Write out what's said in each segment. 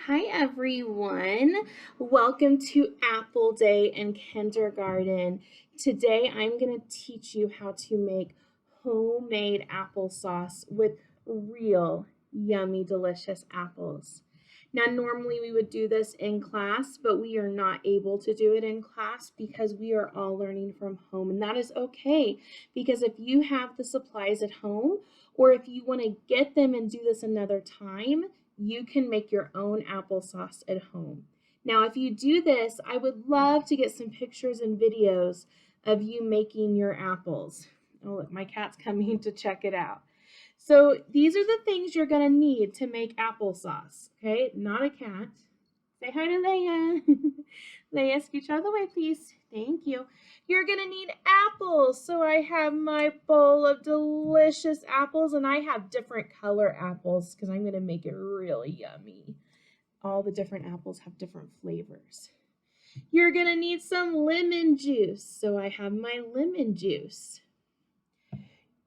Hi everyone, welcome to Apple Day in kindergarten. Today I'm going to teach you how to make homemade applesauce with real yummy delicious apples. Now normally we would do this in class, but we are not able to do it in class because we are all learning from home, and that is okay because if you have the supplies at home or if you want to get them and do this another time, you can make your own applesauce at home. Now, if you do this, I would love to get some pictures and videos of you making your apples. Oh, look, my cat's coming to check it out. So these are the things you're going to need to make applesauce, okay? Not a cat. Say hi to Leia. Leia, scooch out of the way, please. Thank you. You're going to need apples. So I have my bowl of delicious apples, and I have different color apples because I'm going to make it really yummy. All the different apples have different flavors. You're going to need some lemon juice. So I have my lemon juice.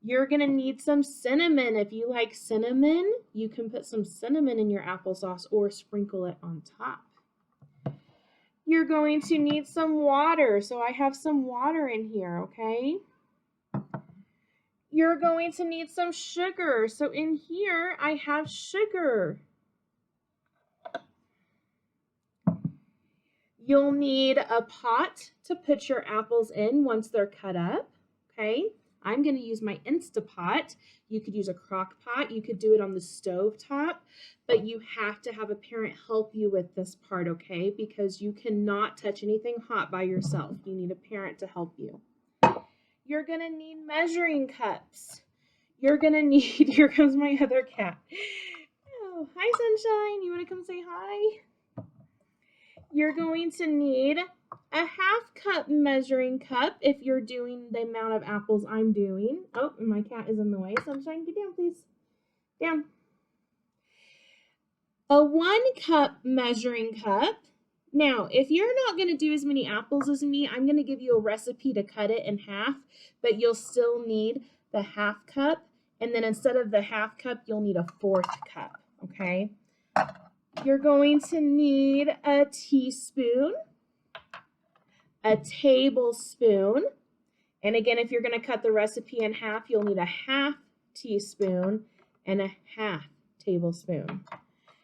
You're going to need some cinnamon. If you like cinnamon, you can put some cinnamon in your applesauce or sprinkle it on top. You're going to need some water. So I have some water in here, okay? You're going to need some sugar. So in here, I have sugar. You'll need a pot to put your apples in once they're cut up, okay? I'm going to use my Instapot. You could use a crock pot. You could do it on the stove top, but you have to have a parent help you with this part, okay? Because you cannot touch anything hot by yourself. You need a parent to help you. You're going to need measuring cups. You're going to need, here comes my other cat. Oh, hi, Sunshine. You want to come say hi? You're going to need a 1/2 cup measuring cup if you're doing the amount of apples I'm doing. Oh, and my cat is in the way. Sunshine, get down, please. Down. A 1 cup measuring cup. Now, if you're not going to do as many apples as me, I'm going to give you a recipe to cut it in half, but you'll still need the 1/2 cup. And then instead of the 1/2 cup, you'll need a 1/4 cup, okay? You're going to need a teaspoon, a tablespoon, and again, if you're going to cut the recipe in half, you'll need a 1/2 teaspoon and a 1/2 tablespoon.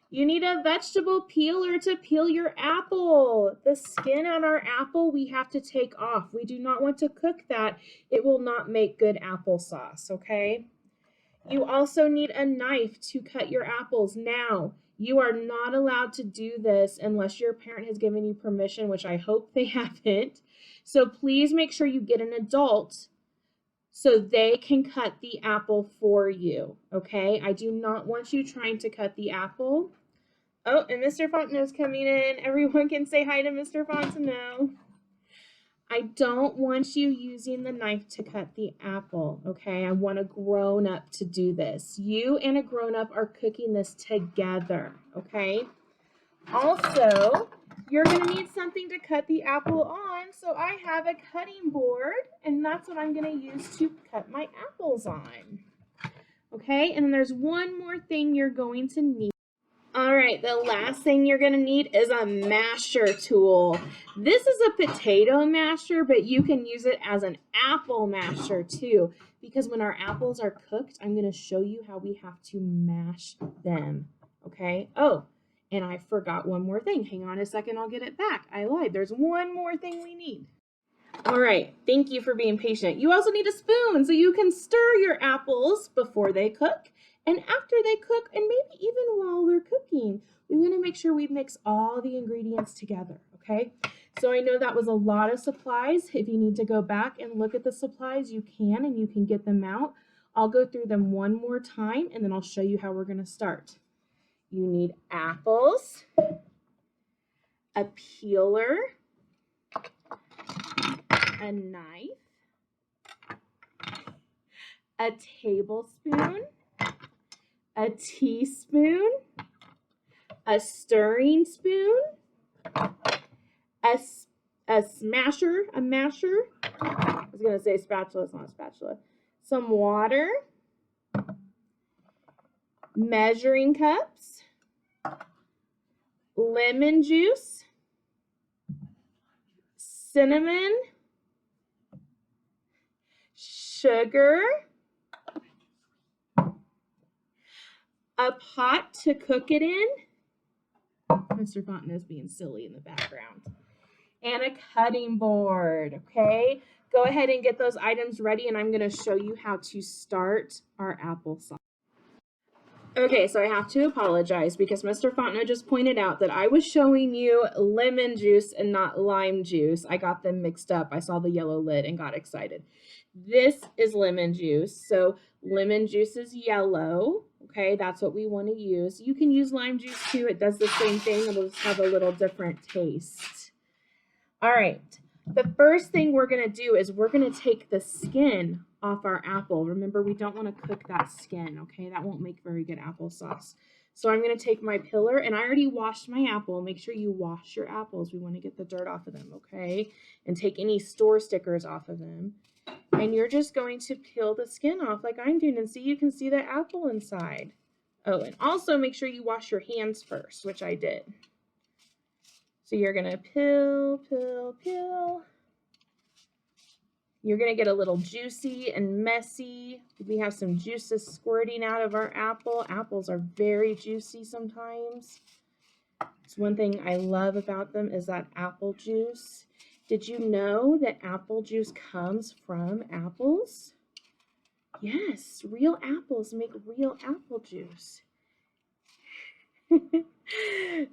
You need a vegetable peeler to peel your apple. The skin on our apple we have to take off. We do not want to cook that. It will not make good applesauce, okay? You also need a knife to cut your apples. Now, you are not allowed to do this unless your parent has given you permission, which I hope they haven't. So please make sure you get an adult so they can cut the apple for you, okay? I do not want you trying to cut the apple. Oh, and Mr. Fontenot's coming in. Everyone can say hi to Mr. Fontenot. I don't want you using the knife to cut the apple, okay? I want a grown-up to do this. You and a grown-up are cooking this together, okay? Also, you're going to need something to cut the apple on, so I have a cutting board, and that's what I'm going to use to cut my apples on, okay? And then there's one more thing you're going to need. All right, the last thing you're going to need is a masher tool. This is a potato masher, but you can use it as an apple masher too, because when our apples are cooked, I'm going to show you how we have to mash them, okay? Oh, and I forgot one more thing. Hang on a second, I'll get it back. I lied. There's one more thing we need. All right, thank you for being patient. You also need a spoon so you can stir your apples before they cook and after they cook, and maybe even while they're cooking. We want to make sure we mix all the ingredients together, okay? So I know that was a lot of supplies. If you need to go back and look at the supplies, you can, and you can get them out. I'll go through them one more time, and then I'll show you how we're going to start. You need apples, a peeler, a knife, a tablespoon, a teaspoon, a stirring spoon, a masher. I was going to say spatula, it's not a spatula. Some water, measuring cups, lemon juice, cinnamon, sugar, a pot to cook it in. Mr. Fontenot is being silly in the background. And a cutting board, okay? Go ahead and get those items ready, and I'm going to show you how to start our applesauce. Okay, so I have to apologize because Mr. Fontenot just pointed out that I was showing you lemon juice and not lime juice. I got them mixed up. I saw the yellow lid and got excited. This is lemon juice. So lemon juice is yellow. Okay, that's what we want to use. You can use lime juice too. It does the same thing. It'll just have a little different taste. All right. The first thing we're going to do is we're going to take the skin off our apple. Remember, we don't want to cook that skin, okay? That won't make very good applesauce. So I'm going to take my peeler, and I already washed my apple. Make sure you wash your apples. We want to get the dirt off of them, okay? And take any store stickers off of them. And you're just going to peel the skin off like I'm doing, and see, you can see the apple inside. Oh, and also make sure you wash your hands first, which I did. So you're going to peel, peel, peel. You're going to get a little juicy and messy. We have some juices squirting out of our apple. Apples are very juicy sometimes. It's one thing I love about them is that apple juice. Did you know that apple juice comes from apples? Yes, real apples make real apple juice.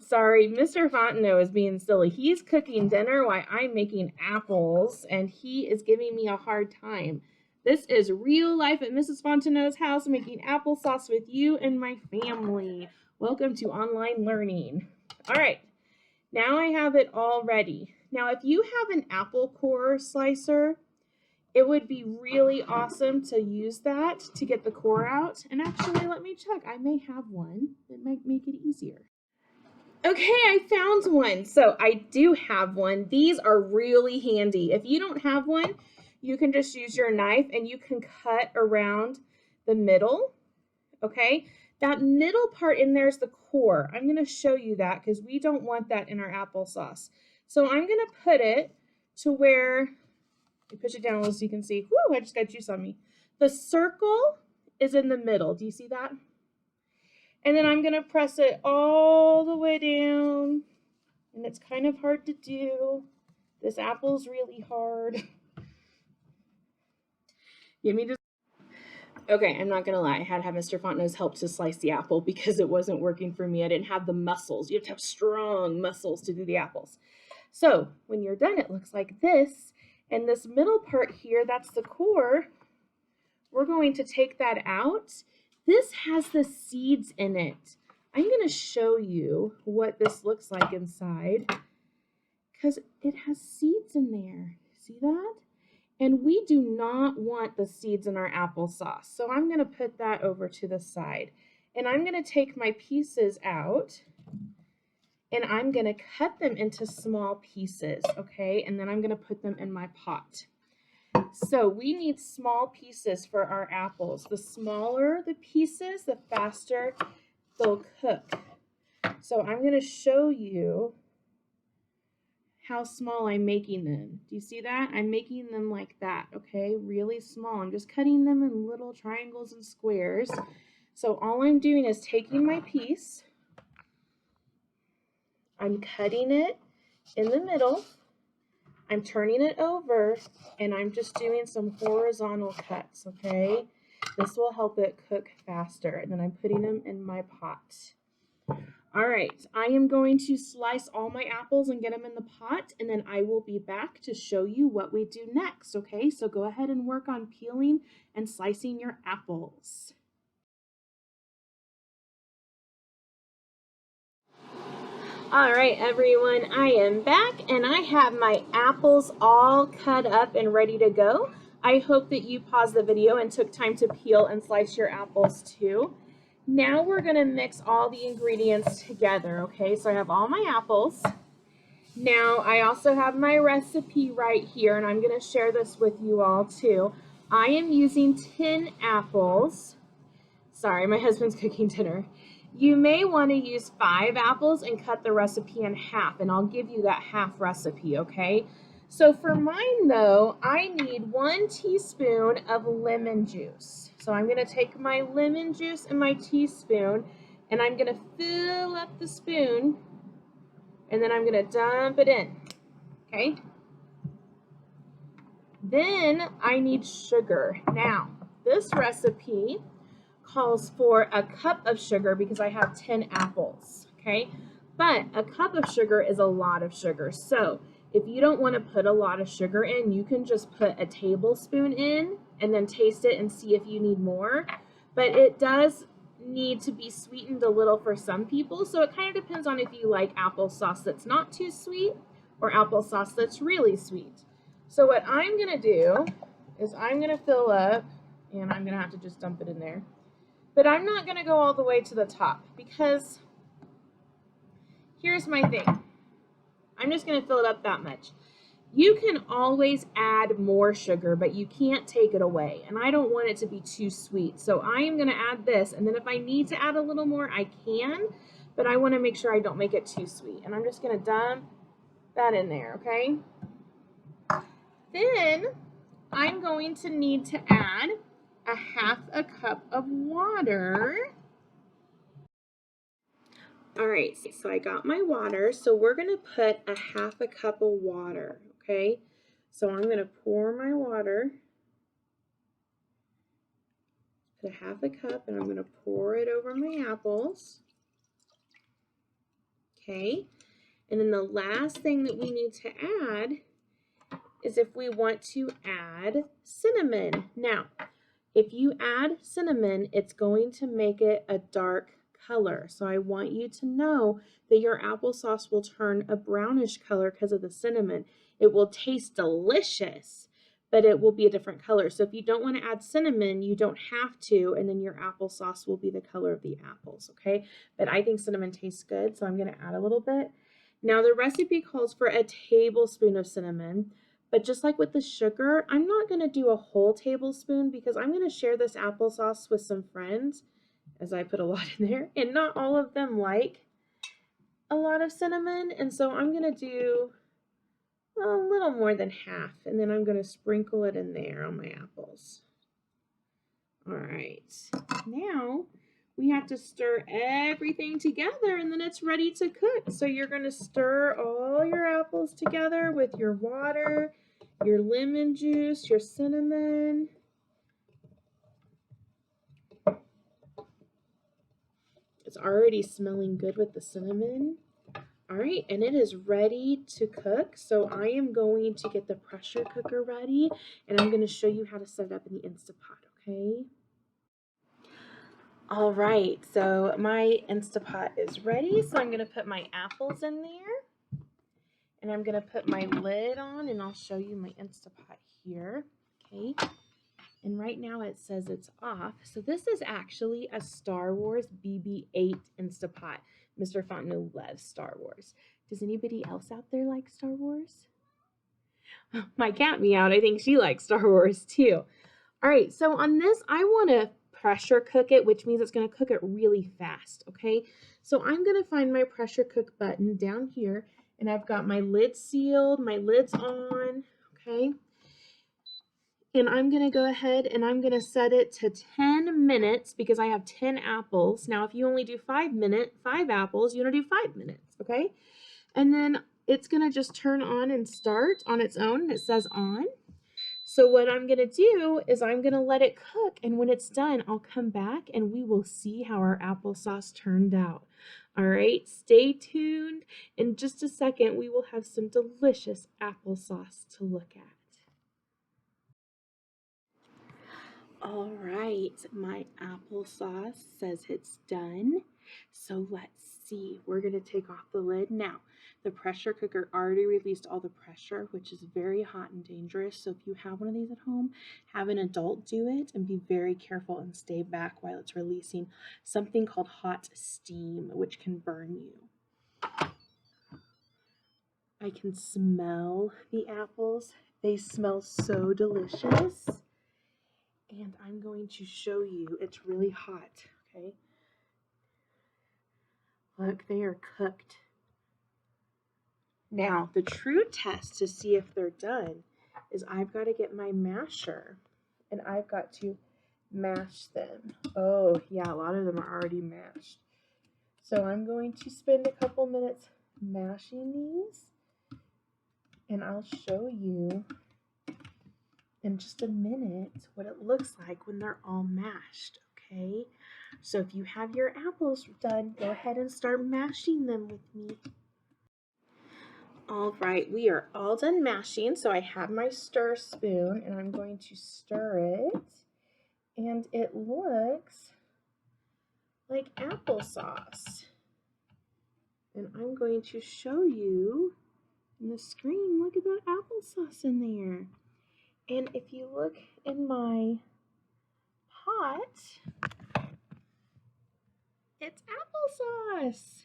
Sorry, Mr. Fontenot is being silly. He's cooking dinner while I'm making apples, and he is giving me a hard time. This is real life at Mrs. Fontenot's house, making applesauce with you and my family. Welcome to online learning. All right, now I have it all ready. Now, if you have an apple core slicer, it would be really awesome to use that to get the core out. And actually, let me check. I may have one. It might make it easier. Okay, I found one. So I do have one. These are really handy. If you don't have one, you can just use your knife and you can cut around the middle. Okay, that middle part in there is the core. I'm going to show you that because we don't want that in our applesauce. So I'm going to put it to where, push it down a little so you can see. Whoo, I just got juice on me. The circle is in the middle. Do you see that? And then I'm going to press it all the way down. And it's kind of hard to do. This apple's really hard. Give me just... Okay, I'm not going to lie. I had to have Mr. Fontenot's help to slice the apple because it wasn't working for me. I didn't have the muscles. You have to have strong muscles to do the apples. So when you're done, it looks like this. And this middle part here, that's the core. We're going to take that out. This has the seeds in it. I'm going to show you what this looks like inside because it has seeds in there. See that? And we do not want the seeds in our applesauce. So I'm going to put that over to the side. And I'm going to take my pieces out and I'm going to cut them into small pieces, okay? And then I'm going to put them in my pot. So we need small pieces for our apples. The smaller the pieces, the faster they'll cook. So I'm going to show you how small I'm making them. Do you see that? I'm making them like that, okay? Really small. I'm just cutting them in little triangles and squares. So all I'm doing is taking my piece, I'm cutting it in the middle, I'm turning it over, and I'm just doing some horizontal cuts, okay? This will help it cook faster. And then I'm putting them in my pot. All right, I am going to slice all my apples and get them in the pot, and then I will be back to show you what we do next, okay? So go ahead and work on peeling and slicing your apples. All right, everyone, I am back, and I have my apples all cut up and ready to go. I hope that you paused the video and took time to peel and slice your apples too. Now we're going to mix all the ingredients together, okay? So I have all my apples. Now I also have my recipe right here, and I'm going to share this with you all too. I am using 10 apples. Sorry, my husband's cooking dinner. You may want to use 5 apples and cut the recipe in half, and I'll give you that half recipe, okay? So for mine though, I need 1 teaspoon of lemon juice. So I'm going to take my lemon juice and my teaspoon, and I'm going to fill up the spoon, and then I'm going to dump it in, okay? Then I need sugar. Now, this recipe calls for a cup of sugar because I have 10 apples, okay? But a cup of sugar is a lot of sugar. So if you don't want to put a lot of sugar in, you can just put a tablespoon in and then taste it and see if you need more. But it does need to be sweetened a little for some people. So it kind of depends on if you like applesauce that's not too sweet or applesauce that's really sweet. So what I'm going to do is I'm going to fill up, and I'm going to have to just dump it in there. But I'm not going to go all the way to the top because here's my thing. I'm just going to fill it up that much. You can always add more sugar, but you can't take it away. And I don't want it to be too sweet. So I am going to add this. And then if I need to add a little more, I can. But I want to make sure I don't make it too sweet. And I'm just going to dump that in there, okay? Then I'm going to need to add a half a cup of water. All right, so I got my water. So we're going to put a half a cup of water, okay? So I'm going to pour my water, put a half a cup, and I'm going to pour it over my apples, okay? And then the last thing that we need to add is if we want to add cinnamon. Now, if you add cinnamon, it's going to make it a dark color. So I want you to know that your applesauce will turn a brownish color because of the cinnamon. It will taste delicious, but it will be a different color. So if you don't want to add cinnamon, you don't have to, and then your applesauce will be the color of the apples, okay? But I think cinnamon tastes good, so I'm going to add a little bit. Now the recipe calls for a tablespoon of cinnamon. But just like with the sugar, I'm not going to do a whole tablespoon because I'm going to share this applesauce with some friends, as I put a lot in there, and not all of them like a lot of cinnamon. And so I'm going to do a little more than half, and then I'm going to sprinkle it in there on my apples. All right, now we have to stir everything together, and then it's ready to cook. So you're going to stir all your apples together with your water, your lemon juice, your cinnamon. It's already smelling good with the cinnamon. All right, and it is ready to cook. So I am going to get the pressure cooker ready, and I'm going to show you how to set it up in the Instapot, okay? All right, so my Instapot is ready. So I'm going to put my apples in there, and I'm going to put my lid on, and I'll show you my Instapot here, okay? And right now it says it's off. So this is actually a Star Wars BB-8 Instapot. Mr. Fontenot loves Star Wars. Does anybody else out there like Star Wars? My cat meowed. I think she likes Star Wars too. All right, so on this, I want to pressure cook it, which means it's going to cook it really fast, okay? So I'm going to find my pressure cook button down here, and I've got my lid sealed, my lid's on, okay? And I'm going to go ahead and I'm going to set it to 10 minutes because I have 10 apples. Now, if you only do 5 apples, you want to do 5 minutes, okay? And then it's going to just turn on and start on its own, and it says on. So what I'm going to do is I'm going to let it cook, and when it's done, I'll come back and we will see how our applesauce turned out. All right, stay tuned. In just a second, we will have some delicious applesauce to look at. All right, my applesauce says it's done. So let's see. We're going to take off the lid. Now, the pressure cooker already released all the pressure, which is very hot and dangerous. So if you have one of these at home, have an adult do it and be very careful and stay back while it's releasing something called hot steam, which can burn you. I can smell the apples. They smell so delicious. And I'm going to show you, it's really hot, okay? Look, they are cooked. Now, the true test to see if they're done is I've got to get my masher and I've got to mash them. Oh, yeah, a lot of them are already mashed. So I'm going to spend a couple minutes mashing these and I'll show you in just a minute what it looks like when they're all mashed, okay? So if you have your apples done, go ahead and start mashing them with me. All right, we are all done mashing, so I have my stir spoon and I'm going to stir it, and it looks like applesauce. And I'm going to show you in the screen, look at that applesauce in there. And if you look in my pot, it's applesauce.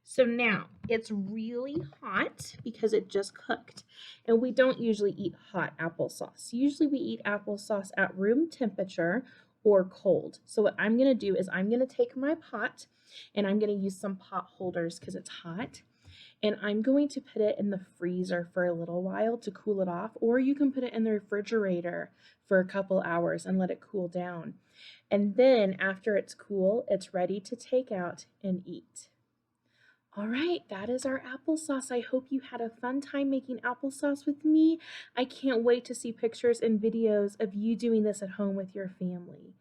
So now it's really hot because it just cooked, and we don't usually eat hot applesauce. Usually we eat applesauce at room temperature or cold. So what I'm going to do is I'm going to take my pot and I'm going to use some pot holders because it's hot, and I'm going to put it in the freezer for a little while to cool it off, or you can put it in the refrigerator for a couple hours and let it cool down. And then after it's cool, it's ready to take out and eat. All right, that is our applesauce. I hope you had a fun time making applesauce with me. I can't wait to see pictures and videos of you doing this at home with your family.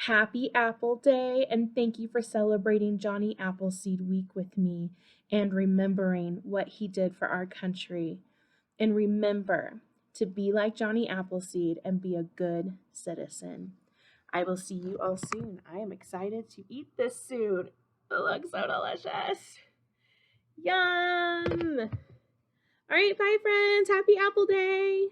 Happy Apple Day, and thank you for celebrating Johnny Appleseed Week with me and remembering what he did for our country. And remember to be like Johnny Appleseed and be a good citizen. I will see you all soon. I am excited to eat this soon. It looks so delicious. Yum! All right, bye friends. Happy Apple Day.